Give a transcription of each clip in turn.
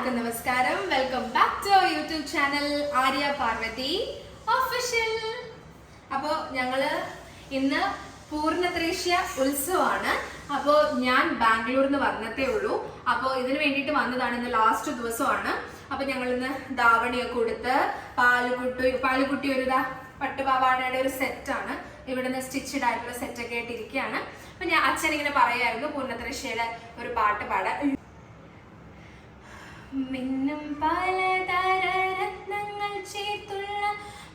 എല്ലാവർക്കും നമസ്കാരം. Welcome back to YouTube channel Arya Parvathy official. അപ്പോൾ ഞങ്ങള് ഇന്ന് പൂർണ്ണത്രേഷ്യ ഉത്സവമാണ്. അപ്പോൾ ഞാൻ ബാംഗ്ലൂരിൽ നിന്ന് വന്നതേ ഉള്ളൂ. അപ്പോൾ ഇതിന് വേണ്ടിയിട്ട് വന്നതാണ്. ഇന്ന് ലാസ്റ്റ് ദിവസമാണ്. അപ്പോൾ ഞങ്ങൾ ഇന്ന് ധാവണിയൊക്കെ കൊടുത്ത് പാലുകുട്ടി ഒരു പട്ടുപാവാടയുടെ ഒരു സെറ്റാണ് ഇവിടുന്ന് സ്റ്റിച്ചഡ് ആയിട്ടുള്ള സെറ്റൊക്കെ ആയിട്ട് ഇരിക്കുകയാണ്. അപ്പൊ ഞാൻ അച്ഛൻ ഇങ്ങനെ പറയായിരുന്നു പൂർണ്ണത്രേഷ്യയുടെ ഒരു പാട്ട് പാടാൻ. മിന്നും പലതര രത്നങ്ങൾ ചേർത്തുള്ള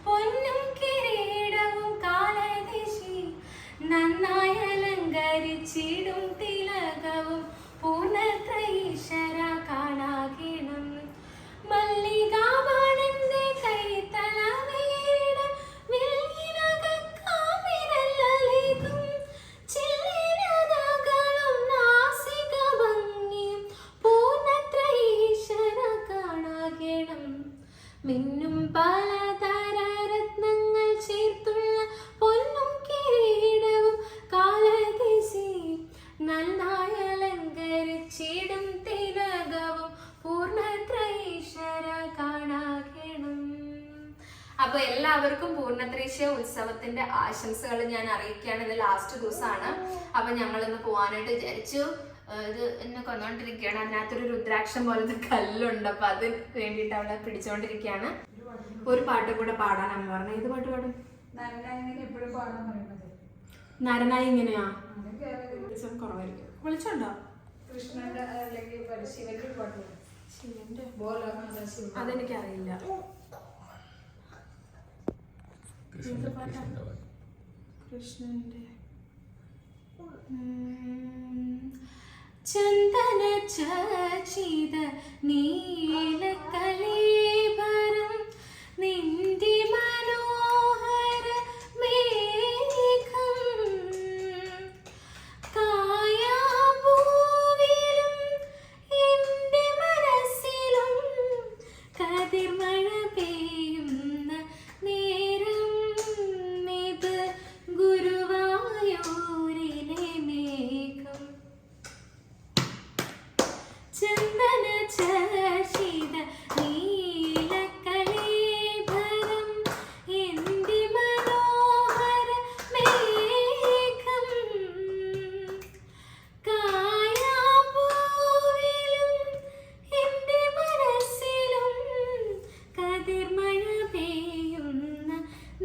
പൊന്നും കിരീടവും കാലദിശി നന്നായി അലങ്കരിച്ചിടും തിലകവും പൂർണ്ണത്രയീശ്വര കാണാകണം. മല്ലികാബാണന്റെ കൈത്തലവേടം വില്ലിനകക്കാമിരല്ലേകും ചില്ലിനതകളും നാസിക ഭംഗിയും പൂർണ്ണത്രയീശ്വര കാണാകണം. മിന്നും പലതര രത്നങ്ങൾ ചേർത്തുള്ള പൊന്നും കിരീടവും കാലദിശി നന്നായി അലങ്കരിച്ചിടും തിലകവും പൂർണ്ണത്രയീശ്വര കാണാകണം. അപ്പൊ എല്ലാവർക്കും പൂർണ്ണത്രേഷ്യ ഉത്സവത്തിന്റെ ആശംസകൾ ഞാൻ അറിയിക്കുകയാണ്. ഇത് ലാസ്റ്റ് ദിവസമാണ്. അപ്പൊ ഞങ്ങൾ ഇന്ന് പോവാനായിട്ട് വിചാരിച്ചു. ഇത് എന്നെ കൊന്നോണ്ടിരിക്കുകയാണ്. അതിനകത്തൊരു രുദ്രാക്ഷം പോലത്തെ കല്ലുണ്ട്. അപ്പൊ അത് വേണ്ടിയിട്ട് അവളെ പിടിച്ചോണ്ടിരിക്കുകയാണ്. ഒരു പാട്ട് കൂടെ പാടാൻ അമ്മ പറഞ്ഞു. ഏത് പാട്ട് പാടും? നരനായി ഇങ്ങനെയാ കുറവായിരിക്കും. വിളിച്ചോണ്ടോ? ശിവന്റെ അതെനിക്കറിയില്ല. കൃഷ്ണന്റെ ചന്ദന ചീത നീലകലേബരം നിന്റെ മനോഹര മേഘം കായാപൂവിലും എൻ്റെ മനസ്സിലും കതിർമഴ പെയ്യുന്ന നേരം ഇത് ഗുരുവായൂരിലെ മേഘം ചന്ദന ചീത നീലകലേബരം എൻ്റെ മനോഹര മേഘം കായാപൂവിലും എൻ്റെ മനസ്സിലും കതിർമഴ പെയ്യുന്ന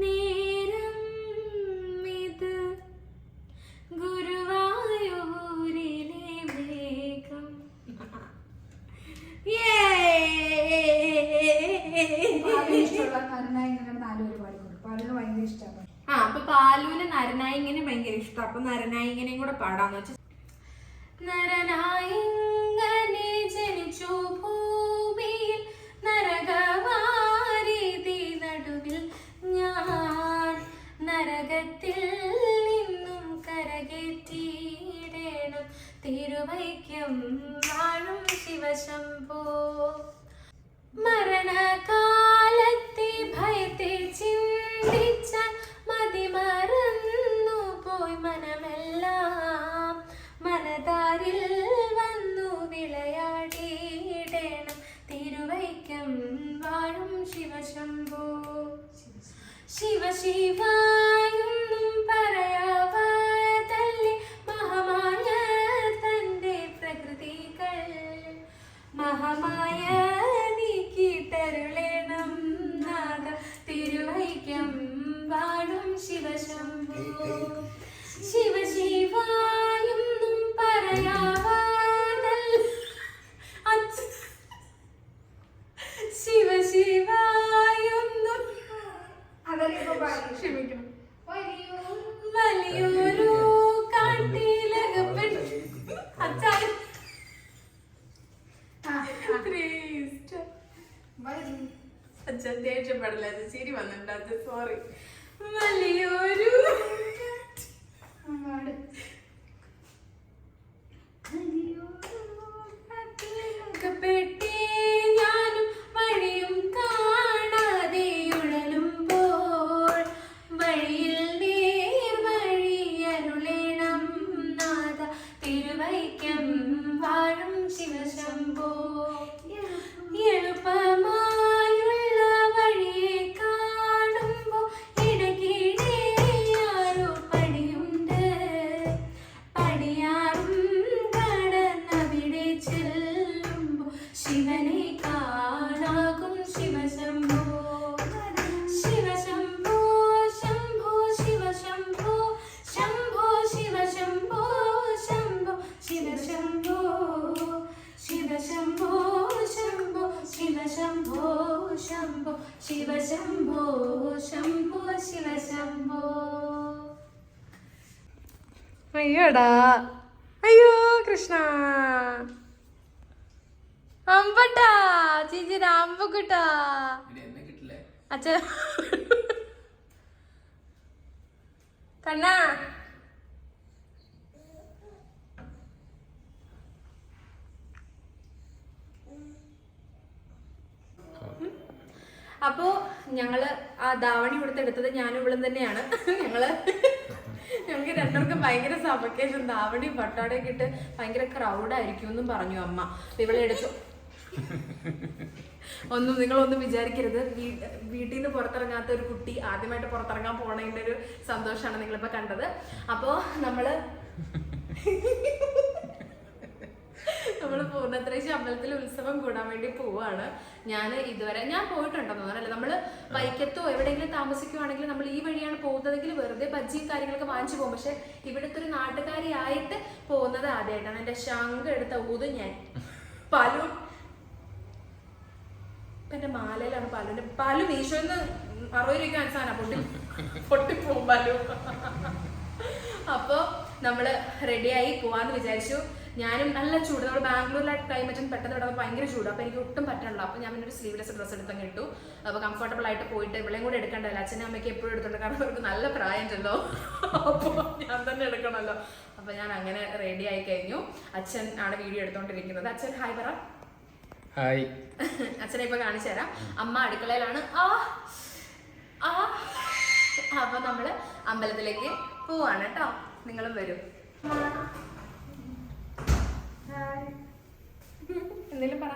നേരം ഇത് ഗുരുവായൂരിലെ മേഘം. അപ്പൊ പാലുവിന് നരനായിങ്ങനെ ഭയങ്കര ഇഷ്ടം. അപ്പൊ നരനായിങ്ങനെയും കൂടെ പാടാന്ന് വെച്ചാൽ നരനായിങ്ങനെ ജനിച്ചു ഭൂമിയിൽ നരകവാരിധി നടുവിൽ ഞാൻ നരകത്തിൽ നിന്നും കരകേറ്റിയിടേണം തിരുവൈക്കം വാഴും ശിവശംഭോ. മരണകാലത്തെ ഭയത്തെ ചിന്തിച്ച മതിമറന്നു പോയി മനമെല്ലാം മനതാരിൽ വന്നു വിളയാടിയിടേണം തിരുവൈക്കം വാഴും ശിവശംഭോ. ശിവശിവായൊന്നും പറയാവതല്ലേ മഹമായ തന്റെ പ്രകൃതികൾ മഹമായ നീക്കിത്തരുളേണം നാദ തിരുവൈക്കം വാഴും ശിവശംഭോ. ശിവശിവായൊന്നും പറയാവതല്ലേ ശിവശിവായൊന്നും ക്ഷമിക്കണം വലിയൊരു കാട്ടിലകപ്പെട്ടു അച്ഛൻ ദേഷ്യപ്പെടില്ല. ശരി വന്നിട്ട് സോറി. വലിയൊരു പെട്ടി ഞാനും വഴിയും കാണാതെ ഉഴലുമ്പോൾ വഴിയിൽ നേർ വഴിയരുളേണം നാദ തിരുവൈക്കം വാഴും ശിവശംഭോ. അയ്യോടാ, അയ്യോ കൃഷ്ണ, അമ്പട്ടാ ചേച്ചി അമ്പക്കുട്ടാ അച്ഛ കണ്ണാ. അപ്പോ ഞങ്ങള് ആ ധാവണി കൊടുത്തെടുത്തത് ഞാനും ഇവളും തന്നെയാണ്. ഞങ്ങൾക്ക് രണ്ടുപേർക്കും ഭയങ്കര സഫക്കേഷൻ, ധാവണി പട്ടാടയൊക്കെ ഇട്ട് ഭയങ്കര ക്രൗഡായിരിക്കും എന്നും പറഞ്ഞു അമ്മ. ഇവളെ എടുത്തു. നിങ്ങളൊന്നും വിചാരിക്കരുത്, വീട്ടിൽ നിന്ന് പുറത്തിറങ്ങാത്ത ഒരു കുട്ടി ആദ്യമായിട്ട് പുറത്തിറങ്ങാൻ പോണതിന്റെ ഒരു സന്തോഷമാണ് നിങ്ങളിപ്പോ കണ്ടത്. അപ്പോ നമ്മള് പൂർണ്ണത്രേശ്യ അമ്പലത്തിൽ ഉത്സവം കൂടാൻ വേണ്ടി പോവാണ്. ഞാൻ പോയിട്ടുണ്ടെന്ന് തോന്നുന്നല്ലേ, നമ്മള് വൈക്കത്തോ എവിടെയെങ്കിലും താമസിക്കുവാണെങ്കിൽ നമ്മൾ ഈ വഴിയാണ് പോകുന്നതെങ്കിൽ വെറുതെ ബജ്ജിയും കാര്യങ്ങളൊക്കെ വാങ്ങിച്ചു പോകും. പക്ഷെ ഇവിടുത്തെ ഒരു നാട്ടുകാരിയായിട്ട് പോകുന്നത് ആദ്യമായിട്ടാണ്. എന്റെ ശംഖ് എടുത്ത ഊതും ഞാൻ. പലു എന്റെ മാലയിലാണ് പാലു മീശോന്ന് 60 രൂപയ്ക്ക് മനസ്സാണ് പൊട്ടിപ്പോവും പാലു. അപ്പൊ നമ്മള് റെഡിയായി പോവാന്ന് വിചാരിച്ചു. ഞാനും നല്ല ചൂട്, നമ്മൾ ബാംഗ്ലൂരിലെ ക്ലൈമറ്റും പെട്ടെന്ന് ഇവിടെ ഭയങ്കര ചൂട്. അപ്പൊ എനിക്ക് ഒട്ടും പറ്റണില്ല. അപ്പൊ ഞാൻ ഒരു സ്ലീവ്ലെസ് ഡ്രസ്സ് എടുത്തങ്ങ് ഇട്ടു. അപ്പൊ കംഫർട്ടബിൾ ആയിട്ട് പോയിട്ട് ഇവിടെയും കൂടെ എടുക്കണ്ടല്ലോ. അച്ഛനും അമ്മയ്ക്ക് എപ്പോഴും എടുത്തോണ്ട്, കാരണം അവർക്ക് നല്ല പ്രായം ഉണ്ടല്ലോ. അപ്പൊ ഞാൻ തന്നെ എടുക്കണമല്ലോ. അപ്പൊ ഞാൻ അങ്ങനെ റെഡി ആയി കഴിഞ്ഞു. അച്ഛൻ ആണ് വീഡിയോ എടുത്തോണ്ടിരിക്കുന്നത്. അച്ഛൻ ഹായ് പറ. ഹായ്. അച്ഛനെ ഇപ്പൊ കാണിച്ചു തരാം. അമ്മ അടുക്കളയിലാണ്. അപ്പൊ നമ്മള് അമ്പലത്തിലേക്ക് പോവാണ് കേട്ടോ. നിങ്ങളും വരും. എന്തെങ്കിലും പറ.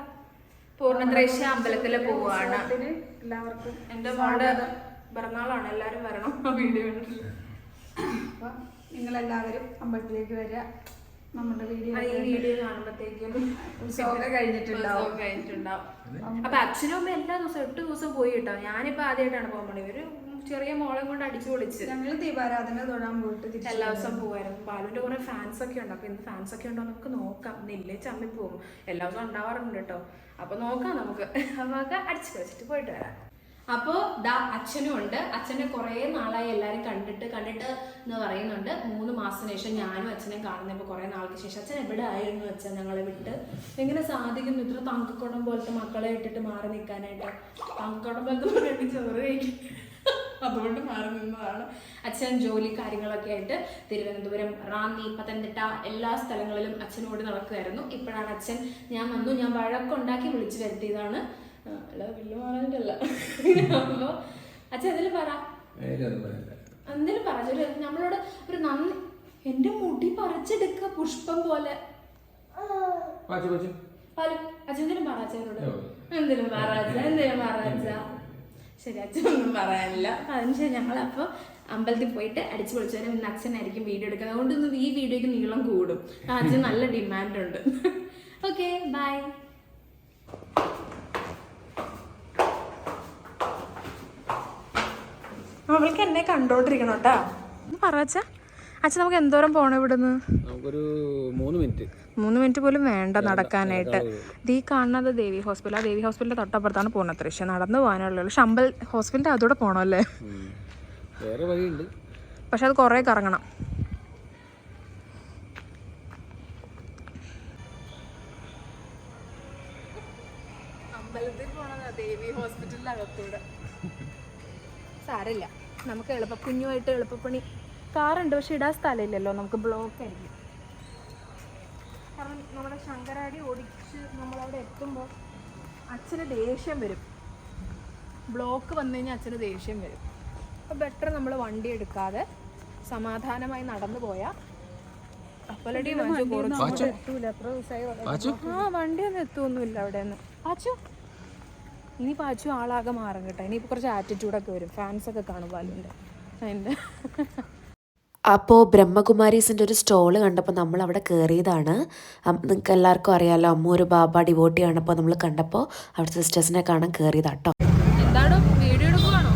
പൂർണ്ണത്രേശ്യ അമ്പലത്തില് പോവാണ്. എല്ലാവർക്കും എന്റെ മോളുടെ പിറന്നാളാണ്, എല്ലാരും വരണം വീഡിയോ. അപ്പൊ നിങ്ങളെല്ലാവരും അമ്പലത്തിലേക്ക് വരിക. നമ്മുടെ വീഡിയോ കാണുമ്പോഴത്തേക്കും ഉത്സവമൊക്കെ കഴിഞ്ഞിട്ടുണ്ടാവും. അപ്പൊ അച്ഛനും അമ്മ എല്ലാ ദിവസവും 8 ദിവസം പോയി കേട്ടോ. ഞാനിപ്പോ ആദ്യമായിട്ടാണ് പോകുന്നത്. ഇവര് ചെറിയ മോളെ കൊണ്ട് അടിച്ചു പൊളിച്ച് ഞങ്ങൾ ദീപാരാധന തൊഴാൻ പോയിട്ട് എല്ലാ ദിവസം പോവായിരുന്നു. പാലുവിന്റെ കുറെ ഫാൻസ് ഒക്കെ ഉണ്ട്. അപ്പൊ ഇന്ന് ഫാൻസ് ഒക്കെ ഉണ്ടോ നമുക്ക് നോക്കാം. നെല്ല് ചമ്മി പോകും, എല്ലാ ദിവസവും ഉണ്ടാവാറുണ്ട് കേട്ടോ. അപ്പൊ നോക്കാം നമുക്ക്. നമുക്ക് അടിച്ചു പൊളിച്ചിട്ട് പോയിട്ട് വരാം. അപ്പോ അച്ഛനും ഉണ്ട്. അച്ഛനെ കുറെ നാളായി എല്ലാരും കണ്ടിട്ട് എന്ന് പറയുന്നുണ്ട്. 3 മാസത്തിന് ശേഷം ഞാനും അച്ഛനെ കാണുന്നപ്പോ കുറെ നാൾക്ക് ശേഷം. അച്ഛൻ എവിടെ ആയിരുന്നു അച്ഛൻ ഞങ്ങളെ വിട്ട്? എങ്ങനെ സാധിക്കുന്നു ഇത്ര തങ്കക്കുടം പോലത്തെ മക്കളെ ഇട്ടിട്ട് മാറി നിൽക്കാനായിട്ട്? തങ്കക്കുടം പോലത്തെ ചോറ് കഴിക്കും, അതുകൊണ്ട് മാറി നിന്നതാണ്. അച്ഛൻ ജോലി കാര്യങ്ങളൊക്കെ ആയിട്ട് തിരുവനന്തപുരം, റാന്നി, പത്തനംതിട്ട എല്ലാ സ്ഥലങ്ങളിലും അച്ഛനോട് നടക്കുമായിരുന്നു. ഇപ്പോഴാണ് അച്ഛൻ ഞാൻ വന്നു, ഞാൻ വഴക്കുണ്ടാക്കി വിളിച്ചു വരുത്തിയതാണ്. അല്ല വലിയ മാറാനിട്ടല്ല. അപ്പൊ അച്ഛൻ എന്തെങ്കിലും പറ, എന്തെങ്കിലും പറഞ്ഞു നമ്മളോട് ഒരു നന്ദി. എന്റെ മുടി പറിച്ചെടുക്ക പുഷ്പം പോലെ. അച്ഛൻ എന്തെങ്കിലും പറ അച്ഛനോട്. എന്തെങ്കിലും പറ അച്ഛ. ശരി, അച്ഛനൊന്നും പറയാനില്ല. അതിനുശേഷം ഞങ്ങളപ്പോൾ അമ്പലത്തിൽ പോയിട്ട് അടിച്ചു പൊളിച്ചവരെ ഇന്ന് അച്ഛനായിരിക്കും വീഡിയോ എടുക്കുന്നത്. അതുകൊണ്ട് ഇന്ന് ഈ വീഡിയോയ്ക്ക് നീളം കൂടും. അച്ഛൻ നല്ല ഡിമാൻഡ് ഉണ്ട്. Okay, bye. അവൾക്ക് എന്നെ കണ്ടോണ്ടിരിക്കണം കേട്ടാ. പറ അച്ഛ. അച്ഛൻ നമുക്ക് എന്തോരം പോണം ഇവിടുന്ന്? നമുക്കൊരു 3 മിനിറ്റ്. 3 മിനിറ്റ് പോലും വേണ്ട നടക്കാനായിട്ട്. ഈ കാണുന്നത് ദേവി ഹോസ്പിറ്റൽ. ആ ദേവി ഹോസ്പിറ്റലിന്റെ തൊട്ടപ്പുറത്താണ് പൂർണ്ണത്രേശ്യ. നടന്നു പോകാനുള്ളൂ. പക്ഷെ ഹോസ്പിറ്റലിന്റെ അതോടെ പോകണമല്ലേ? വേറെ വഴിയുണ്ട്, പക്ഷെ അത് കുറേ കറങ്ങണം. അമ്പലത്തിൽ പോണതാ ദേവി ഹോസ്പിറ്റലിന്റെ അകത്തൂടെ. സാരമില്ല, നമുക്ക് കുഞ്ഞുമായിട്ട് എളുപ്പപ്പണി. കാറുണ്ട്, പക്ഷെ ഇടാൻ സ്ഥലമില്ലല്ലോ, നമുക്ക് ബ്ലോക്ക് ആയിരിക്കും. കാരണം നമ്മുടെ ശങ്കരാടി ഓടിച്ച് നമ്മളവിടെ എത്തുമ്പോൾ അച്ഛന് ദേഷ്യം വരും. ബ്ലോക്ക് വന്നു കഴിഞ്ഞാൽ അച്ഛന് ദേഷ്യം വരും. അപ്പോൾ ബെറ്റർ നമ്മൾ വണ്ടി എടുക്കാതെ സമാധാനമായി നടന്നു പോയാൽ കപ്പലടി എത്തൂല. എത്ര ദിവസമായി വണ്ടിയൊന്നും എത്തുമൊന്നുമില്ല അവിടെ നിന്ന്. പാച്ചു ഇനി പാച്ചു ആളാകെ മാറും കേട്ടോ. ഇനിയിപ്പോൾ കുറച്ച് ആറ്റിറ്റ്യൂഡൊക്കെ വരും. ഫാൻസൊക്കെ കാണും പാലുവിൻ്റെ അതിൻ്റെ. അപ്പോൾ ബ്രഹ്മകുമാരീസിൻ്റെ ഒരു സ്റ്റോള് കണ്ടപ്പോൾ നമ്മൾ അവിടെ കയറിയതാണ്. നിങ്ങൾക്ക് എല്ലാവർക്കും അറിയാമല്ലോ, അമ്മ ഒരു ബാബ ഡിവോട്ടിയാണ്. അപ്പോൾ നമ്മൾ കണ്ടപ്പോൾ അവിടെ സിസ്റ്റേഴ്സിനെ കാണാൻ കയറിയതാട്ടോ. എന്താണോ വീഡിയോ എടുക്കുവാണോ?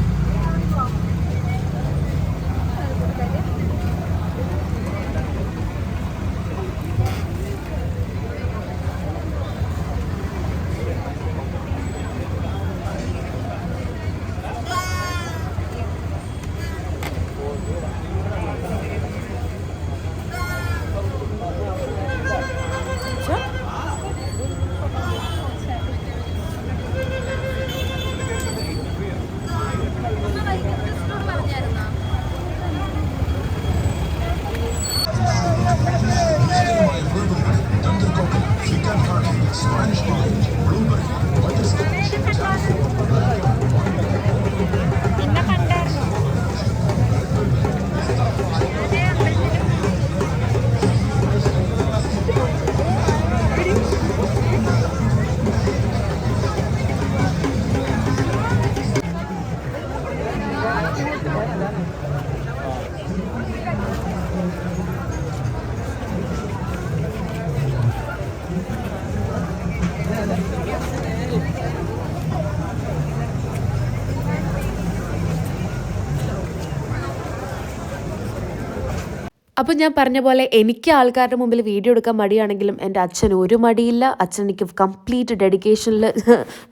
അപ്പം ഞാൻ പറഞ്ഞ പോലെ എനിക്ക് ആൾക്കാരുടെ മുമ്പിൽ വീഡിയോ എടുക്കാൻ മടിയാണെങ്കിലും എൻ്റെ അച്ഛന് ഒരു മടിയില്ല. അച്ഛൻ എനിക്ക് കംപ്ലീറ്റ് ഡെഡിക്കേഷനിൽ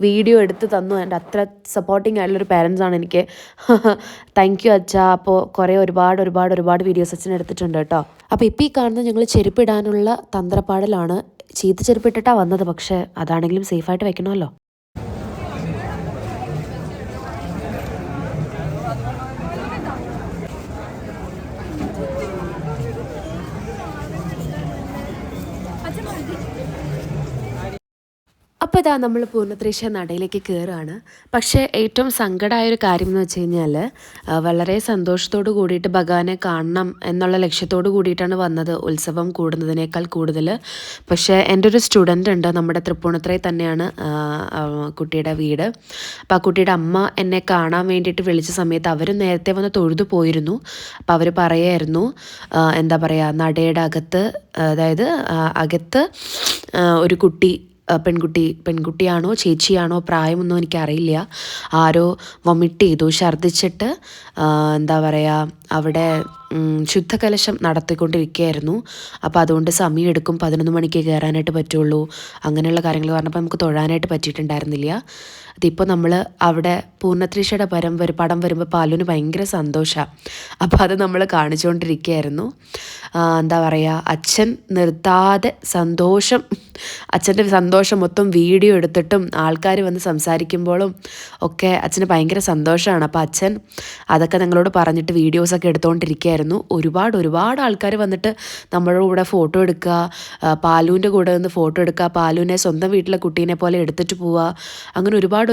വീഡിയോ എടുത്ത് തന്നു. എൻ്റെ അത്ര സപ്പോർട്ടിങ് ആയിട്ടുള്ളൊരു പാരൻസാണ് എനിക്ക്. താങ്ക് യു അച്ഛാ. അപ്പോൾ കുറേ ഒരുപാട് വീഡിയോസ് അച്ഛൻ എടുത്തിട്ടുണ്ട് കേട്ടോ. അപ്പോൾ ഇപ്പോൾ ഈ കാണുന്നത് ഞങ്ങൾ ചെരുപ്പിടാനുള്ള തന്ത്രപ്പാടിലാണ്. ചീത്ത ചെരുപ്പിട്ടിട്ടാണ് വന്നത്, പക്ഷേ അതാണെങ്കിലും സേഫായിട്ട് വെക്കണമല്ലോ. അപ്പോൾ ഇതാ നമ്മൾ പൂർണ്ണത്രേശ്യ നടയിലേക്ക് കയറുകയാണ്. പക്ഷേ ഏറ്റവും സങ്കടമായൊരു കാര്യം എന്ന് വെച്ച് കഴിഞ്ഞാൽ വളരെ സന്തോഷത്തോട് കൂടിയിട്ട് ഭഗവാനെ കാണണം എന്നുള്ള ലക്ഷ്യത്തോട് കൂടിയിട്ടാണ് വന്നത്, ഉത്സവം കൂടുന്നതിനേക്കാൾ കൂടുതൽ. പക്ഷേ എൻ്റെ ഒരു സ്റ്റുഡൻ്റ് ഉണ്ട്, നമ്മുടെ തൃപ്പൂണിത്തുറയിൽ തന്നെയാണ് കുട്ടിയുടെ വീട്. അപ്പോൾ ആ കുട്ടിയുടെ അമ്മ എന്നെ കാണാൻ വേണ്ടിയിട്ട് വിളിച്ച സമയത്ത് അവർ നേരത്തെ വന്ന് തൊഴുതു പോയിരുന്നു. അപ്പോൾ അവർ പറയായിരുന്നു, എന്താ പറയുക, നടയുടെ അകത്ത്, അതായത് അകത്ത് ഒരു കുട്ടി, പെൺകുട്ടിയാണോ ചേച്ചിയാണോ പ്രായമൊന്നും എനിക്കറിയില്ല, ആരോ വൊമിറ്റ് ചെയ്തു, ഛർദ്ദിച്ചിട്ട് എന്താ പറയുക അവിടെ ശുദ്ധകലശം നടത്തിക്കൊണ്ടിരിക്കുകയായിരുന്നു. അപ്പോൾ അതുകൊണ്ട് സമയം എടുക്കും, 11 മണിക്ക് കയറാനായിട്ട് പറ്റുള്ളൂ, അങ്ങനെയുള്ള കാര്യങ്ങൾ പറഞ്ഞപ്പോൾ നമുക്ക് തൊഴാനായിട്ട് പറ്റിയിട്ടുണ്ടായിരുന്നില്ല. അതിപ്പോൾ നമ്മൾ അവിടെ പൂർണ്ണത്രേശ്യയുടെ പടം വരുമ്പോൾ പാലുവിന് ഭയങ്കര സന്തോഷമാണ്. അപ്പോൾ അത് നമ്മൾ കാണിച്ചുകൊണ്ടിരിക്കുകയായിരുന്നു. എന്താ പറയുക, അച്ഛൻ നിർത്താതെ അച്ഛൻ്റെ സന്തോഷം മൊത്തം വീഡിയോ എടുത്തിട്ടും ആൾക്കാർ വന്ന് സംസാരിക്കുമ്പോഴും ഒക്കെ അച്ഛന് ഭയങ്കര സന്തോഷമാണ്. അപ്പോൾ അച്ഛൻ അതൊക്കെ ഞങ്ങളോട് പറഞ്ഞിട്ട് വീഡിയോസൊക്കെ എടുത്തുകൊണ്ടിരിക്കുകയായിരുന്നു. ഒരുപാട് ആൾക്കാർ വന്നിട്ട് നമ്മളുടെ കൂടെ ഫോട്ടോ എടുക്കുക, പാലുവിൻ്റെ കൂടെ നിന്ന് ഫോട്ടോ എടുക്കുക, പാലുവിനെ സ്വന്തം വീട്ടിലെ കുട്ടീനെ പോലെ എടുത്തിട്ട് പോവുക, അങ്ങനെ ഒരുപാട്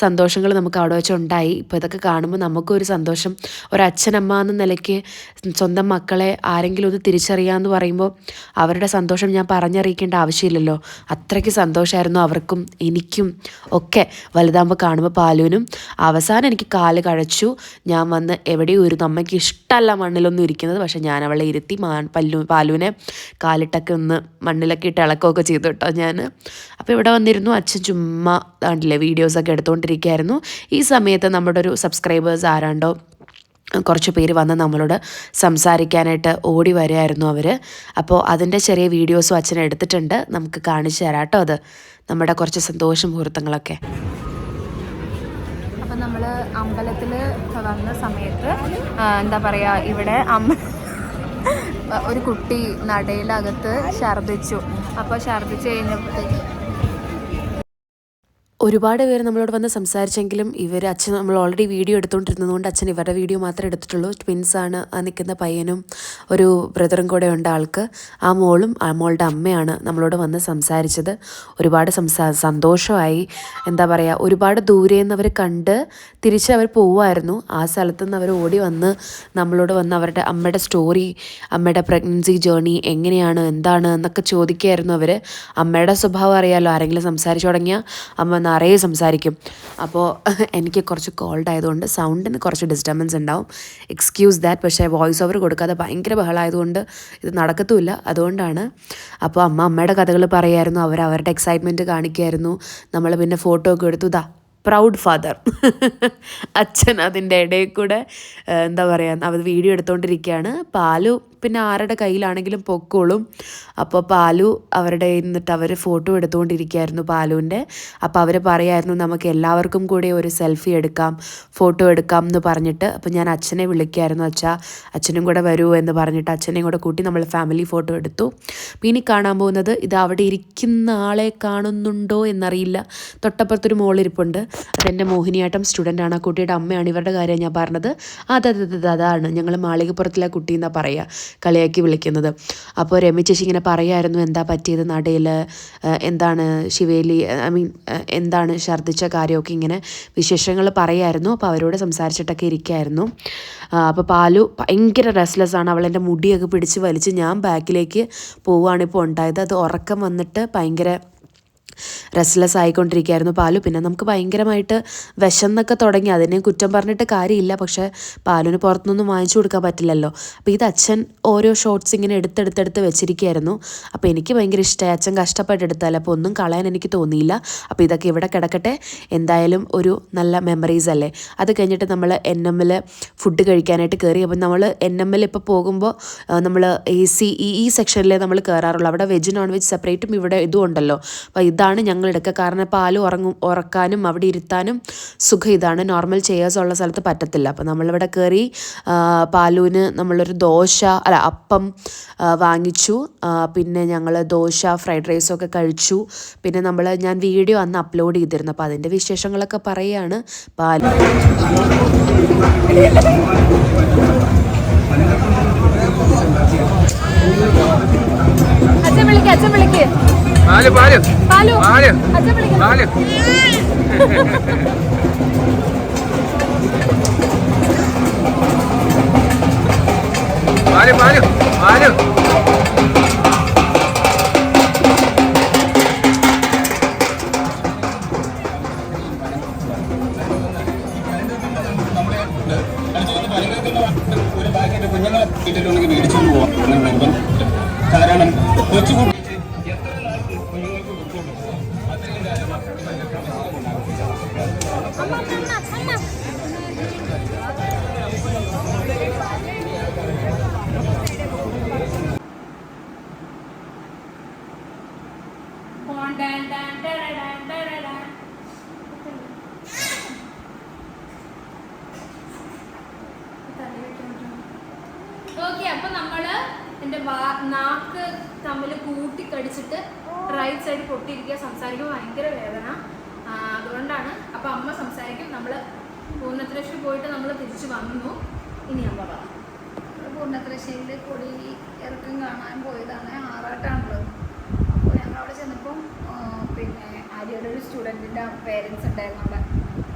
സന്തോഷങ്ങൾ നമുക്ക് അവിടെ വെച്ചുണ്ടായി. ഇപ്പോൾ ഇതൊക്കെ കാണുമ്പോൾ നമുക്കൊരു സന്തോഷം. ഒരച്ഛനമ്മ എന്ന നിലയ്ക്ക് സ്വന്തം മക്കളെ ആരെങ്കിലും ഒന്ന് തിരിച്ചറിയാമെന്ന് പറയുമ്പോൾ അവരുടെ സന്തോഷം ഞാൻ പറഞ്ഞറിയിക്കേണ്ട ആവശ്യമില്ലല്ലോ. അത്രയ്ക്ക് സന്തോഷമായിരുന്നു അവർക്കും എനിക്കും ഒക്കെ. വലുതാകുമ്പോൾ കാണുമ്പോൾ പാലുവിനും അവസാനം എനിക്ക് കാല് കഴച്ചു. ഞാൻ വന്ന് എവിടെയും ഇരുന്നു. അമ്മയ്ക്ക് ഇഷ്ടമല്ല മണ്ണിലൊന്നും ഇരിക്കുന്നത്, പക്ഷേ ഞാൻ അവളെ ഇരുത്തി പാലുവിനെ കാലിട്ടൊക്കെ ഒന്ന് മണ്ണിലൊക്കെ ഇട്ട് ഇളക്കുകയൊക്കെ ചെയ്തു കേട്ടോ ഞാൻ. അപ്പോൾ ഇവിടെ വന്നിരുന്നു. അച്ഛൻ ചുമ്മാ കണ്ടില്ലേ വീഡിയോസൊക്കെ എടുത്തുകൊണ്ടിരിക്കുകയായിരുന്നു. ഈ സമയത്ത് നമ്മുടെ ഒരു സബ്സ്ക്രൈബേഴ്സ് ആരാണ്ടോ കുറച്ച് പേര് വന്ന് നമ്മളോട് സംസാരിക്കാനായിട്ട് ഓടി വരികയായിരുന്നു അവർ. അപ്പോൾ അതിൻ്റെ ചെറിയ വീഡിയോസും അച്ഛൻ എടുത്തിട്ടുണ്ട്, നമുക്ക് കാണിച്ചു തരാം കേട്ടോ. അത് നമ്മുടെ കുറച്ച് സന്തോഷ മുഹൂർത്തങ്ങളൊക്കെ. അപ്പം നമ്മൾ അമ്പലത്തിൽ വന്ന സമയത്ത് എന്താ പറയുക, ഇവിടെ ഒരു കുട്ടി നടയിലകത്ത് ഛർദ്ദിച്ചു. അപ്പോൾ ഛർദ്ദിച്ച് കഴിഞ്ഞപ്പോഴത്തേക്ക് ഒരുപാട് പേര് നമ്മളോട് വന്ന് സംസാരിച്ചെങ്കിലും അച്ഛൻ നമ്മൾ ഓൾറെഡി വീഡിയോ എടുത്തുകൊണ്ടിരുന്നതുകൊണ്ട് അച്ഛൻ ഇവരുടെ വീഡിയോ മാത്രമേ എടുത്തിട്ടുള്ളൂ. ട്വിൻസാണ് ആ നിൽക്കുന്ന പയ്യനും ഒരു ബ്രദറും കൂടെ ഉണ്ട് ആൾക്ക്. ആ മോളും മോളുടെ അമ്മയാണ് നമ്മളോട് വന്ന് സംസാരിച്ചത്. ഒരുപാട് സന്തോഷമായി. എന്താ പറയുക, ഒരുപാട് ദൂരെ നിന്ന് അവർ കണ്ട് തിരിച്ച് അവർ പോവുമായിരുന്നു. ആ സ്ഥലത്ത് നിന്ന് അവർ ഓടി വന്ന് നമ്മളോട് വന്ന് അവരുടെ അമ്മയുടെ സ്റ്റോറി, അമ്മയുടെ പ്രഗ്നൻസി ജേർണി എങ്ങനെയാണ് എന്താണ് എന്നൊക്കെ ചോദിക്കുകയായിരുന്നു അവർ. അമ്മയുടെ സ്വഭാവം അറിയാമല്ലോ, ആരെങ്കിലും സംസാരിച്ചു തുടങ്ങിയാൽ അമ്മ നിറയെ സംസാരിക്കും. അപ്പോൾ എനിക്ക് കുറച്ച് കോൾഡ് ആയതുകൊണ്ട് സൗണ്ടിന് കുറച്ച് ഡിസ്റ്റർബൻസ് ഉണ്ടാവും, എക്സ്ക്യൂസ് ദാറ്റ്. പക്ഷേ വോയിസ് ഓവർ കൊടുക്കാതെ ഭയങ്കര ബഹളമായതുകൊണ്ട് ഇത് നടക്കത്തുമില്ല, അതുകൊണ്ടാണ്. അപ്പോൾ അമ്മയുടെ കഥകൾ പറയായിരുന്നു, അവരുടെ എക്സൈറ്റ്മെൻറ്റ് കാണിക്കുമായിരുന്നു. നമ്മൾ പിന്നെ ഫോട്ടോ ഒക്കെ എടുത്തു. പ്രൗഡ് ഫാദർ അച്ഛൻ അതിൻ്റെ ഇടയിൽ കൂടെ എന്താ പറയുക, അവർ വീഡിയോ എടുത്തുകൊണ്ടിരിക്കുകയാണ്. പാലു പിന്നെ ആരുടെ കയ്യിലാണെങ്കിലും പൊക്കോളും. അപ്പോൾ പാലു അവരുടെ നിന്നിട്ട് അവർ ഫോട്ടോ എടുത്തുകൊണ്ടിരിക്കുകയായിരുന്നു പാലുവിൻ്റെ. അപ്പോൾ അവർ പറയായിരുന്നു നമുക്ക് എല്ലാവർക്കും കൂടി ഒരു സെൽഫി എടുക്കാം, ഫോട്ടോ എടുക്കാം എന്ന് പറഞ്ഞിട്ട്. അപ്പോൾ ഞാൻ അച്ഛനെ വിളിക്കായിരുന്നു, അച്ഛനും കൂടെ വരൂ എന്ന് പറഞ്ഞിട്ട് അച്ഛനെയും കൂടെ കൂട്ടി നമ്മൾ ഫാമിലി ഫോട്ടോ എടുത്തു. പിന്നെ കാണാൻ പോകുന്നത് ഇത് അവിടെ ഇരിക്കുന്ന ആളെ കാണുന്നുണ്ടോ എന്നറിയില്ല, തൊട്ടപ്പുറത്തൊരു മോളിരിപ്പുണ്ട്. അതെൻ്റെ മോഹിനിയാട്ടം സ്റ്റുഡൻ്റാണ്, ആ കുട്ടിയുടെ അമ്മയാണ്. ഇവരുടെ കാര്യം ഞാൻ പറഞ്ഞത് അതാണ് ഞങ്ങൾ മാളികപ്പുറത്തിലെ കുട്ടി എന്നാണ് പറയുക, കളിയാക്കി വിളിക്കുന്നത്. അപ്പോൾ രമി ചേച്ചി ഇങ്ങനെ പറയായിരുന്നു എന്താ പറ്റിയത് നടയിൽ, എന്താണ് ശിവേലി എന്താണ് ഛർദ്ദിച്ച കാര്യമൊക്കെ ഇങ്ങനെ വിശേഷങ്ങൾ പറയായിരുന്നു. അപ്പോൾ അവരോട് സംസാരിച്ചിട്ടൊക്കെ ഇരിക്കുകയായിരുന്നു. അപ്പോൾ പാലു ഭയങ്കര റെസ്ലെസ്സാണ്, അവളെൻ്റെ മുടിയൊക്കെ പിടിച്ച് വലിച്ച് ഞാൻ ബാക്കിലേക്ക് പോവുകയാണ് ഇപ്പോൾ ഉണ്ടായത്. അത് ഉറക്കം വന്നിട്ട് ഭയങ്കര റെസ്റ്റ്ലെസ് ആയിക്കൊണ്ടിരിക്കുകയായിരുന്നു പാലു. പിന്നെ നമുക്ക് ഭയങ്കരമായിട്ട് വിശന്നൊക്കെ തുടങ്ങി. അതിനെ കുറ്റം പറഞ്ഞിട്ട് കാര്യമില്ല, പക്ഷേ പാലുവിന് പുറത്തുനിന്നൊന്നും വാങ്ങിച്ചു കൊടുക്കാൻ പറ്റില്ലല്ലോ. അപ്പോൾ ഇത് അച്ഛൻ ഓരോ ഷോട്ട്സ് ഇങ്ങനെ എടുത്തെടുത്തെടുത്ത് വെച്ചിരിക്കുകയായിരുന്നു. അപ്പോൾ എനിക്ക് ഭയങ്കര ഇഷ്ടമായി, അച്ഛൻ കഷ്ടപ്പെട്ടെടുത്താൽ, അപ്പോൾ ഒന്നും കളയാൻ എനിക്ക് തോന്നിയില്ല. അപ്പോൾ ഇതൊക്കെ ഇവിടെ കിടക്കട്ടെ, എന്തായാലും ഒരു നല്ല മെമ്മറീസ് അല്ലേ. അത് കഴിഞ്ഞിട്ട് നമ്മൾ NMൽ ഫുഡ് കഴിക്കാനായിട്ട് കയറി. അപ്പം നമ്മൾ NMൽ ഇപ്പോൾ പോകുമ്പോൾ നമ്മൾ AC ഈ സെക്ഷനിലേ നമ്മൾ കയറാറുള്ളൂ. അവിടെ വെജ് നോൺ വെജ് സെപ്പറേറ്റും ഇവിടെ ഇതും ഉണ്ടല്ലോ. അപ്പോൾ ഇതാണ് ഞങ്ങൾ എടുക്കുക, കാരണം പാല് ഉറക്കാനും അവിടെ ഇരുത്താനും സുഖം ഇതാണ്. നോർമൽ ചെയേഴ്സ് ഉള്ള സ്ഥലത്ത് പറ്റത്തില്ല. അപ്പോൾ നമ്മളിവിടെ കയറി പാലുവിന് നമ്മളൊരു അപ്പം വാങ്ങിച്ചു. പിന്നെ ഞങ്ങൾ ദോശ ഫ്രൈഡ് റൈസൊക്കെ കഴിച്ചു. പിന്നെ ഞാൻ വീഡിയോ അന്ന് അപ്ലോഡ് ചെയ്തിരുന്നു, അപ്പോൾ അതിൻ്റെ വിശേഷങ്ങളൊക്കെ പറയുകയാണ്. പാലു അച്ഛൻ വിളിക്ക് പാല് പാല് പാലു പാല് അച്ഛൻ വിളിക്ക്. പാല് പാല് പാല് പാല് ഒരു പാക്കറ്റ് കുഞ്ഞുങ്ങളെ വീട്ടിലുണ്ടെങ്കിൽ മേടിച്ചുകൊണ്ട് പോകാം. കാരണം കൊച്ചുകുട്ടി ഓക്കെ, അപ്പൊ നമ്മള് എന്റെ നാക്ക് തമ്മിൽ കൂട്ടിക്കടിച്ചിട്ട് റൈറ്റ് സൈഡ് പൊട്ടിയിരിക്കുക. സംസാരിക്കുമ്പോൾ ഭയങ്കര വേദന, അതുകൊണ്ടാണ്. അപ്പൊ അമ്മ സംസാരിക്കും. നമ്മള് പൂർണ്ണത്രേശ്വരി പോയിട്ട് നമ്മൾ തിരിച്ചു വന്നു. ഇനി അമ്മ പറ. പൂർണ്ണത്രശ്ശേരിയിൽ കൊടി ഇറക്കം കാണാൻ പോയതാണ്. ആറാട്ടാണുള്ളത്. അപ്പോൾ ഞങ്ങൾ അവിടെ ചെന്നപ്പം പിന്നെ ആര്യയുടെ ഒരു സ്റ്റുഡൻറ്റിൻ്റെ പേരൻസ് ഉണ്ടായിരുന്നു അവിടെ.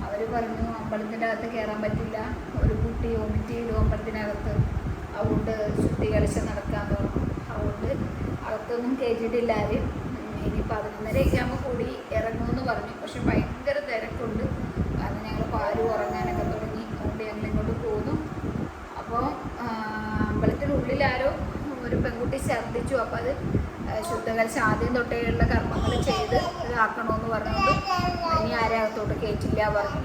അവർ പറഞ്ഞു അമ്പലത്തിൻ്റെ അകത്ത് കയറാൻ പറ്റില്ല, ഒരു കുട്ടി വോമിറ്റ് ചെയ്തു അമ്പലത്തിനകത്ത്, അതുകൊണ്ട് ശുദ്ധി കളിച്ച് നടക്കാമെന്ന് പറഞ്ഞു. അതുകൊണ്ട് അകത്തൊന്നും കയറ്റിയിട്ടില്ല ആരും. ഇനി 11:30 ആകുമ്പോൾ കൂടി ഇറങ്ങുമെന്ന് പറഞ്ഞു. പക്ഷെ ഭയങ്കര തിരക്കുണ്ട്, കാരണം ഞങ്ങൾ പാല് ഉറങ്ങാനൊക്കെ തുടങ്ങി. അതുകൊണ്ട് ഞങ്ങൾ ഇങ്ങോട്ട് പോന്നു. അപ്പോൾ അമ്പലത്തിനുള്ളിൽ ആരോ ഒരു പെൺകുട്ടി ഛർദ്ദിച്ചു. അപ്പോൾ അത് ശുദ്ധകലശം ആദ്യം തൊട്ടേയുള്ള കർമ്മങ്ങൾ ചെയ്ത് ഇതാക്കണമെന്ന് പറഞ്ഞുകൊണ്ട് ഇനി ആരും അകത്തോട്ട് കയറ്റില്ല പറഞ്ഞു.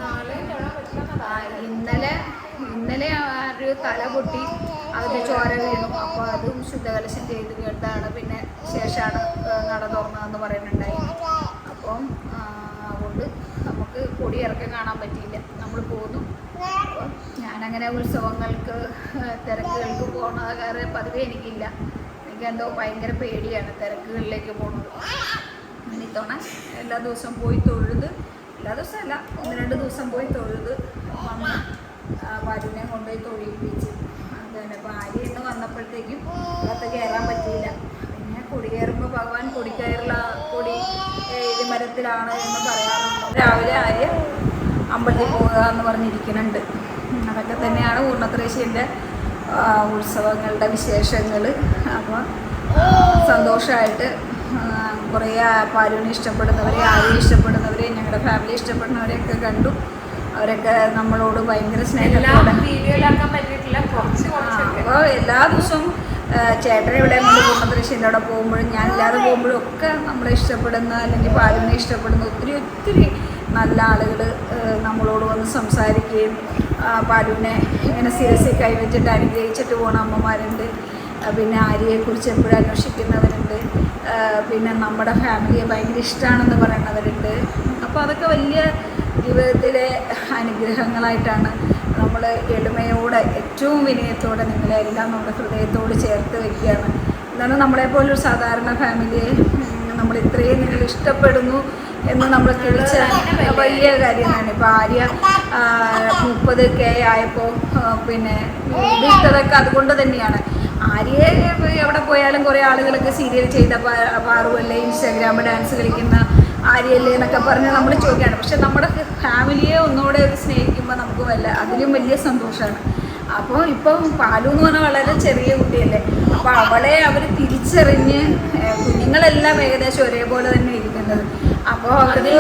ഇന്നലെ ഒരു തല പൊട്ടി അതിൻ്റെ ചോര വീണു. അപ്പോൾ അതും ശുദ്ധകലശം ചെയ്ത് കേട്ടാണ് പിന്നെ ശേഷമാണ് നട തുറന്നതെന്ന് പറയുന്നുണ്ടായി. അപ്പം അതുകൊണ്ട് നമുക്ക് കൊടിയിറക്കം കാണാൻ പറ്റിയില്ല, നമ്മൾ പോന്നു. അപ്പോൾ ഞാനങ്ങനെ ഉത്സവങ്ങൾക്ക് തിരക്കുകൾക്ക് പോകുന്ന കാര്യം പതിവേ എനിക്കില്ല. എനിക്കെന്തോ ഭയങ്കര പേടിയാണ് തിരക്കുകളിലേക്ക് പോകുന്നത്. ഇത്തവണ എല്ലാ ദിവസവും പോയി തൊഴുത്, എല്ലാ ദിവസവും അല്ല 1-2 ദിവസം പോയി തൊഴുത് വന്ന് പാലുവിനെ കൊണ്ടുപോയി തൊഴിപ്പിച്ച്. അതുതന്നെ ഭാര്യ എന്ന് വന്നപ്പോഴത്തേക്കും അകത്ത് കയറാൻ പറ്റിയില്ല. പിന്നെ കൊടി കയറുമ്പോൾ ഭഗവാൻ കൊടി മരത്തിലാണ് എന്ന് പറയാറുണ്ട്. രാവിലെ ആര്യ അമ്പലത്തിൽ പോകുക എന്ന് പറഞ്ഞിരിക്കുന്നുണ്ട്. അതൊക്കെ തന്നെയാണ് പൂർണ്ണത്രേശ്യൻ്റെ ഉത്സവങ്ങളുടെ വിശേഷങ്ങൾ. അപ്പോൾ സന്തോഷമായിട്ട് കുറേ പാലുവിനെ ഇഷ്ടപ്പെടുന്നവരെ, ആരെയും ഇഷ്ടപ്പെടുന്നവരെ, ഞങ്ങളുടെ ഫാമിലി ഇഷ്ടപ്പെടുന്നവരെയൊക്കെ കണ്ടു. അവരൊക്കെ നമ്മളോട് ഭയങ്കര സ്നേഹത്തോടെ. അപ്പോൾ എല്ലാ ദിവസവും ചേട്ടൻ ഇവിടെ കൊണ്ട് പൂർണ്ണത്രേശ്യൻ്റെ അവിടെ പോകുമ്പോഴും ഞാനില്ലാതെ പോകുമ്പോഴും ഒക്കെ നമ്മളെ ഇഷ്ടപ്പെടുന്ന അല്ലെങ്കിൽ പാലുവിനെ ഇഷ്ടപ്പെടുന്ന ഒത്തിരി നല്ല ആളുകൾ നമ്മളോട് വന്ന് സംസാരിക്കുകയും പാലുവിനെ ഇങ്ങനെ ശിരസിൽ കൈവച്ചിട്ട് അനുഗ്രഹിച്ചിട്ട് പോകുന്ന അമ്മമാരുണ്ട്. പിന്നെ ആര്യയെക്കുറിച്ച് എപ്പോഴും അന്വേഷിക്കുന്നവരുണ്ട്. പിന്നെ നമ്മുടെ ഫാമിലിയെ ഭയങ്കര ഇഷ്ടമാണെന്ന് പറയുന്നവരുണ്ട്. അപ്പോൾ അതൊക്കെ വലിയ ജീവിതത്തിലെ അനുഗ്രഹങ്ങളായിട്ടാണ്. നമ്മൾ എളിമയോടെ ഏറ്റവും വിനയത്തോടെ നിങ്ങളെല്ലാം നമ്മുടെ ഹൃദയത്തോട് ചേർത്ത് വയ്ക്കുകയാണ്. എന്താണ് നമ്മളെപ്പോലൊരു സാധാരണ ഫാമിലിയെ നമ്മൾ ഇത്രയും നിങ്ങൾ ഇഷ്ടപ്പെടുന്നു എന്ന് നമ്മൾ തിരിച്ചറിഞ്ഞ വലിയ കാര്യമാണ്. ഇപ്പോൾ ആര്യ 30K ആയപ്പോൾ പിന്നെ ഇട്ടതൊക്കെ അതുകൊണ്ട് തന്നെയാണ്. ആര്യയെ എവിടെ പോയാലും കുറേ ആളുകളൊക്കെ സീരിയൽ ചെയ്ത പാറുവല്ലേ, ഇൻസ്റ്റാഗ്രാം ഡാൻസ് കളിക്കുന്ന ആര്യല്ലേ എന്നൊക്കെ പറഞ്ഞ് നമ്മൾ ചോദിക്കുകയാണ്. പക്ഷെ നമ്മുടെ ഫാമിലിയെ ഒന്നുകൂടെ ഒരു സ്നേഹിക്കുമ്പോൾ നമുക്ക് അതിലും വലിയ സന്തോഷമാണ്. അപ്പോൾ ഇപ്പം പാലു എന്ന് പറഞ്ഞാൽ വളരെ ചെറിയ കുട്ടിയല്ലേ. അപ്പോൾ അവളെ അവർ തിരിച്ചറിഞ്ഞ് കുഞ്ഞുങ്ങളെല്ലാം ഏകദേശം ഒരേപോലെ തന്നെ ഇരിക്കുന്നത്. അപ്പോൾ അതിൽ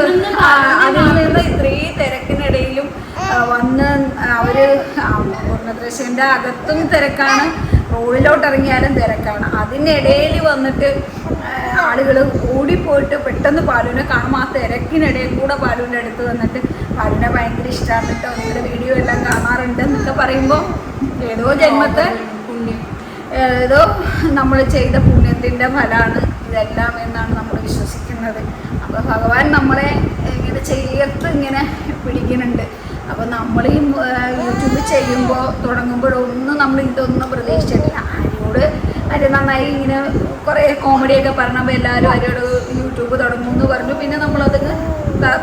നിന്ന് ഇത്രയും തിരക്കിനിടയിലും വന്ന് അവര് പൂർണ്ണദൃശ്യന്റെ അകത്തും തിരക്കാണ്, റോഡിലോട്ട് ഇറങ്ങിയാലും തിരക്കാണ്. അതിനിടയിൽ വന്നിട്ട് ആളുകൾ ഓടിപ്പോയിട്ട് പെട്ടെന്ന് പാലുവിനെ കാണുമ്പോൾ ആ തിരക്കിനിടയിൽ കൂടെ പാലുവിൻ്റെ അടുത്ത് വന്നിട്ട് പാലുവിനെ ഭയങ്കര ഇഷ്ടമാണ് കേട്ടോ, നിങ്ങളുടെ വീഡിയോ എല്ലാം കാണാറുണ്ട് എന്നൊക്കെ പറയുമ്പോൾ ഏതോ ജന്മത്തെ ഏതോ നമ്മൾ ചെയ്ത പുണ്യത്തിൻ്റെ ഫലമാണ് ഇതെല്ലാം എന്നാണ് നമ്മൾ വിശ്വസിക്കുന്നത്. അപ്പോൾ ഭഗവാൻ നമ്മളെ ഇങ്ങനെ ചേർത്ത് ഇങ്ങനെ പിടിക്കുന്നുണ്ട്. അപ്പോൾ നമ്മൾ ഈ യൂട്യൂബ് ചെയ്യുമ്പോൾ തുടങ്ങുമ്പോഴൊന്നും നമ്മൾ ഇതൊന്നും പ്രതീക്ഷിച്ചിട്ടില്ല. അരി നന്നായി ഇങ്ങനെ കുറേ കോമഡിയൊക്കെ പറഞ്ഞപ്പോൾ എല്ലാവരും അരിയോട് യൂട്യൂബ് തുടങ്ങുമെന്ന് പറഞ്ഞു. പിന്നെ നമ്മളത്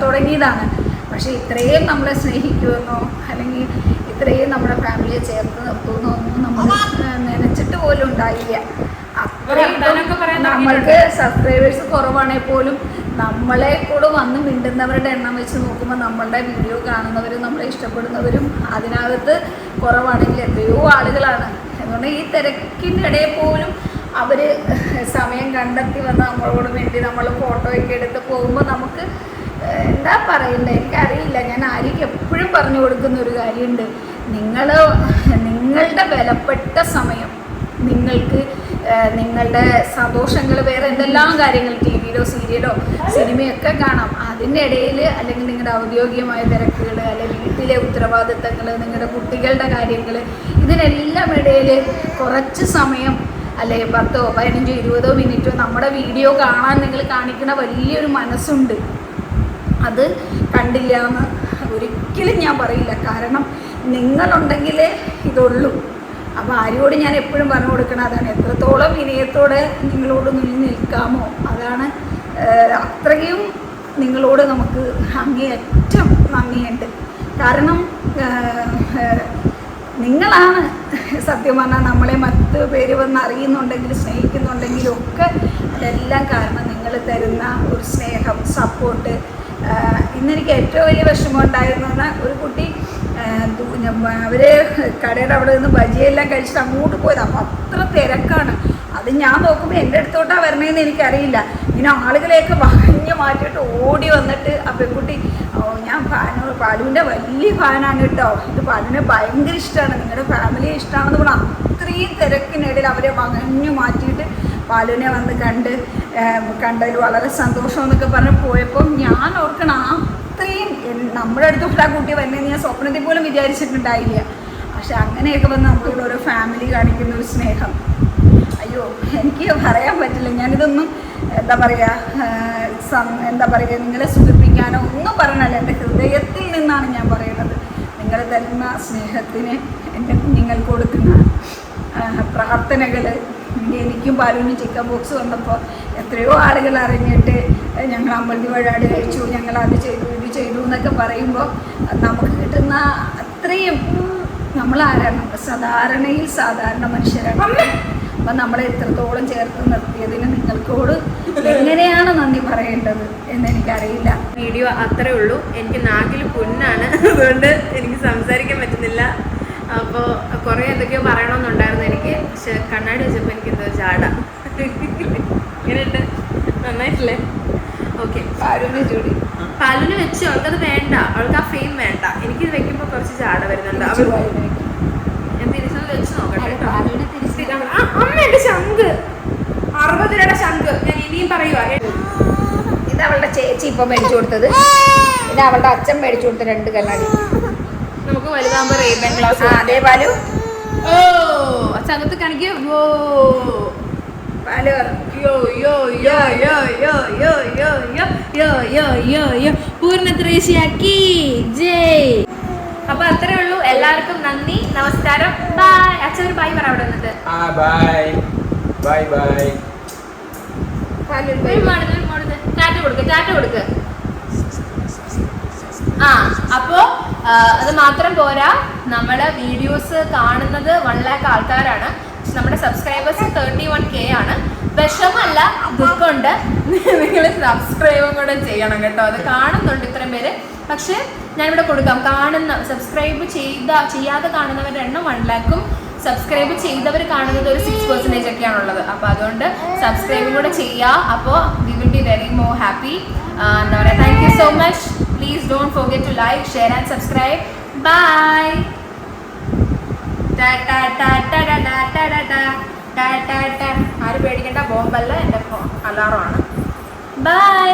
തുടങ്ങിയതാണ്. പക്ഷേ ഇത്രയും നമ്മളെ സ്നേഹിക്കുമെന്നോ അല്ലെങ്കിൽ ഇത്രയും നമ്മുടെ ഫാമിലിയെ ചേർത്ത് നിർത്തുമെന്നോ ഒന്നും നമ്മൾ നനച്ചിട്ട് പോലും ഉണ്ടായില്ല. അത്രയും നമ്മൾക്ക് സബ്സ്ക്രൈബേഴ്സ് കുറവാണെങ്കിൽ പോലും നമ്മളെ കൂടെ വന്ന് മിണ്ടുന്നവരുടെ എണ്ണം വെച്ച് നോക്കുമ്പോൾ നമ്മളുടെ വീഡിയോ കാണുന്നവരും നമ്മളെ ഇഷ്ടപ്പെടുന്നവരും അതിനകത്ത് കുറവാണെങ്കിൽ എത്രയോ ആളുകളാണ്. അതുകൊണ്ട് ഈ തിരക്കിൻ്റെ ഇടയിൽ പോലും അവർ സമയം കണ്ടെത്തി വന്ന് നമ്മളോട് വേണ്ടി നമ്മൾ ഫോട്ടോയൊക്കെ എടുത്ത് പോകുമ്പോൾ നമുക്ക് എന്താ പറയണ്ടേ, എനിക്കറിയില്ല. ഞാൻ ആര്യക്ക് എപ്പോഴും പറഞ്ഞു കൊടുക്കുന്ന ഒരു കാര്യമുണ്ട്, നിങ്ങളുടെ വിലപ്പെട്ട സമയം നിങ്ങൾക്ക് നിങ്ങളുടെ സന്തോഷങ്ങൾ വേറെ എന്തെല്ലാം കാര്യങ്ങൾ ടി വിയിലോ സീരിയലോ സിനിമയൊക്കെ കാണാം. അതിൻ്റെ ഇടയിൽ അല്ലെങ്കിൽ നിങ്ങളുടെ ഔദ്യോഗികമായ തിരക്കുകൾ അല്ലെങ്കിൽ വീട്ടിലെ ഉത്തരവാദിത്തങ്ങൾ, നിങ്ങളുടെ കുട്ടികളുടെ കാര്യങ്ങൾ, ഇതിനെല്ലാം ഇടയിൽ കുറച്ച് സമയം അല്ലെ 10, 15, 20 മിനിറ്റോ നമ്മുടെ വീഡിയോ കാണാൻ നിങ്ങൾ കാണിക്കുന്ന വലിയൊരു മനസ്സുണ്ട്. അത് കണ്ടില്ല എന്ന് ഒരിക്കലും ഞാൻ പറയില്ല. കാരണം നിങ്ങളുണ്ടെങ്കിലേ ഇതുള്ളൂ. അപ്പോൾ ആര്യോട് ഞാൻ എപ്പോഴും പറഞ്ഞു കൊടുക്കണം അതാണ്, എത്രത്തോളം വിനയത്തോടെ നിങ്ങളോട് നിൽക്കാമോ അതാണ്. അത്രയും നിങ്ങളോട് നമുക്ക് അങ്ങേയറ്റം നന്ദിയുണ്ട്. കാരണം നിങ്ങളാണ് സത്യം പറഞ്ഞാൽ നമ്മളെ മറ്റ് പേര് വന്ന് അറിയുന്നുണ്ടെങ്കിലും സ്നേഹിക്കുന്നുണ്ടെങ്കിലും ഒക്കെ അതെല്ലാം കാരണം നിങ്ങൾ തരുന്ന ഒരു സ്നേഹം, സപ്പോർട്ട്. ഇന്നെനിക്ക് ഏറ്റവും വലിയ വിഷമം ഉണ്ടായിരുന്ന ഒരു കുട്ടി അവർ കടയുടെ അവിടെ നിന്ന് ബജിയെല്ലാം കഴിച്ചിട്ട് അങ്ങോട്ട് പോയത്. അപ്പോൾ അത്ര തിരക്കാണ്. അത് ഞാൻ നോക്കുമ്പോൾ എൻ്റെ അടുത്തോട്ടാണ് വരണേന്ന് എനിക്കറിയില്ല. ഇങ്ങനെ ആളുകളെയൊക്കെ വകഞ്ഞ് മാറ്റിയിട്ട് ഓടി വന്നിട്ട് ആ പെൺകുട്ടി, ഞാൻ പാലുവിൻ്റെ വലിയ ഫാനാണ് കേട്ടോ, ഇത് പാലുവിനെ ഭയങ്കര ഇഷ്ടമാണ്, നിങ്ങളുടെ ഫാമിലിയെ ഇഷ്ടമാണെന്ന് പറഞ്ഞാൽ അത്രയും തിരക്കിനിടയിൽ അവരെ വകഞ്ഞു മാറ്റിയിട്ട് പാലുവിനെ വന്ന് കണ്ടതിൽ വളരെ സന്തോഷം എന്നൊക്കെ പറഞ്ഞ് പോയപ്പോൾ ഞാൻ ഓർക്കണം അത്രയും നമ്മുടെ അടുത്തോട്ട് ആ കുട്ടി വരുന്നതെന്ന് ഞാൻ സ്വപ്നത്തിൽ പോലും വിചാരിച്ചിട്ടുണ്ടായില്ല. പക്ഷെ അങ്ങനെയൊക്കെ വന്ന് നമ്മളിവിടെ ഓരോ ഫാമിലി കാണിക്കുന്ന ഒരു സ്നേഹം, അയ്യോ എനിക്ക് പറയാൻ പറ്റില്ല. ഞാനിതൊന്നും എന്താ പറയുക നിങ്ങളെ സുഖിപ്പിക്കാനോ ഒന്നും പറയണല്ല, എൻ്റെ ഹൃദയത്തിൽ നിന്നാണ് ഞാൻ പറയുന്നത്. നിങ്ങൾ തരുന്ന സ്നേഹത്തിന് എൻ്റെ കുഞ്ഞുങ്ങൾക്ക് കൊടുക്കുന്ന പ്രാർത്ഥനകൾ. എനിക്കും പാലുവിനും ചിക്കൻ ബോക്സ് വന്നപ്പോൾ എത്രയോ ആളുകൾ അറിഞ്ഞിട്ട് ഞങ്ങൾ അമ്പലത്തി വഴിപാട് കഴിച്ചു, ഞങ്ങൾ അത് ചെയ്തു ഇത് ചെയ്തു എന്നൊക്കെ പറയുമ്പോൾ നമുക്ക് കിട്ടുന്ന അത്രയും നമ്മളാരാണ്, നമ്മൾ സാധാരണ മനുഷ്യരാണ്. അപ്പം നമ്മളെ എത്രത്തോളം ചേർത്ത് നിർത്തിയതിന് നിങ്ങൾക്കോട് എങ്ങനെയാണ് നന്ദി പറയേണ്ടത് എന്നെനിക്കറിയില്ല. വീഡിയോ അത്രേ ഉള്ളൂ. എനിക്ക് നാക്കിൽ പുണ്ണാണ്, അതുകൊണ്ട് എനിക്ക് സംസാരിക്കാൻ പറ്റുന്നില്ല. അപ്പോൾ കുറേ എന്തൊക്കെയോ പറയണമെന്നുണ്ടായിരുന്നു എനിക്ക്. പക്ഷെ കണ്ണാടി വെച്ചപ്പോൾ എനിക്കെന്തോ ചാട. ഇങ്ങനെയുണ്ട്, നന്നായിട്ടില്ലേ? ഓക്കെ, പാലുവിന് വെച്ച് അവൾക്കത് വേണ്ട, അവൾക്ക് ആ ഫെയിം വേണ്ട. എനിക്കിത് വെക്കുമ്പോൾ കുറച്ച് ചാട വരുന്നുണ്ട്. ഞാൻ തിരിച്ചത് വെച്ച് നോക്കട്ടെ. അമ്മയുടെ ശംഖ്, 60 രൂപയുടെ ശംഖ് ഞാൻ ഇനിയും പറയുക. ഇത് അവളുടെ ചേച്ചി ഇപ്പം മേടിച്ചു കൊടുത്തത്, ഇത് അവളുടെ അച്ഛൻ മേടിച്ചു കൊടുത്ത 2 കണ്ണാടി. നമുക്ക് വലുതാകുമ്പോൾ റേബൻ ഗ്ലാസ്. അതേ പാലു, ഓ അച്ഛകത്ത് കാണിക്കോ. ഓ പാലു യോ യോ യോ യോ യോ യോ യോ യോ യോ യോ യോ യോ പൂർണ്ണത്രേശിയാക്കി ജയ്. അപ്പൊ അത്രേ ഉള്ളൂ. എല്ലാവർക്കും നന്ദി, നമസ്കാരം, ബൈ. അച്ഛൻ ഒരു ബൈ പറ അവിടെ വന്നിട്ട്. ടാറ്റ കൊടുക്ക്. അപ്പോ അത് മാത്രം പോരാ, നമ്മള് വീഡിയോസ് കാണുന്നത് 1 lakh ആൾക്കാരാണ്. നമ്മുടെ സബ്സ്ക്രൈബേഴ്സ് 31K ആണ്. വിഷമല്ല, ദുഃഖമുണ്ട്. നിങ്ങൾ സബ്സ്ക്രൈബും കൂടെ ചെയ്യണം കേട്ടോ. അത് കാണുന്നുണ്ട് ഇത്രയും പേര്. പക്ഷെ ഞാനിവിടെ കൊടുക്കാം, സബ്സ്ക്രൈബ് ചെയ്യാതെ കാണുന്നവരുടെ എണ്ണം 1 lakhും സബ്സ്ക്രൈബ് ചെയ്തവർ കാണുന്നത് ഒരു 6% ഒക്കെയാണുള്ളത്. അപ്പോൾ അതുകൊണ്ട് സബ്സ്ക്രൈബും കൂടെ ചെയ്യുക. അപ്പോൾ we will be very more happy. എന്താ പറയുക, thank you so much. Please don't forget to like, share and subscribe. Bye. ആരും പേടിക്കേണ്ട, ബോംബല്ല, എൻ്റെ അലാറമാണ്. ബൈ.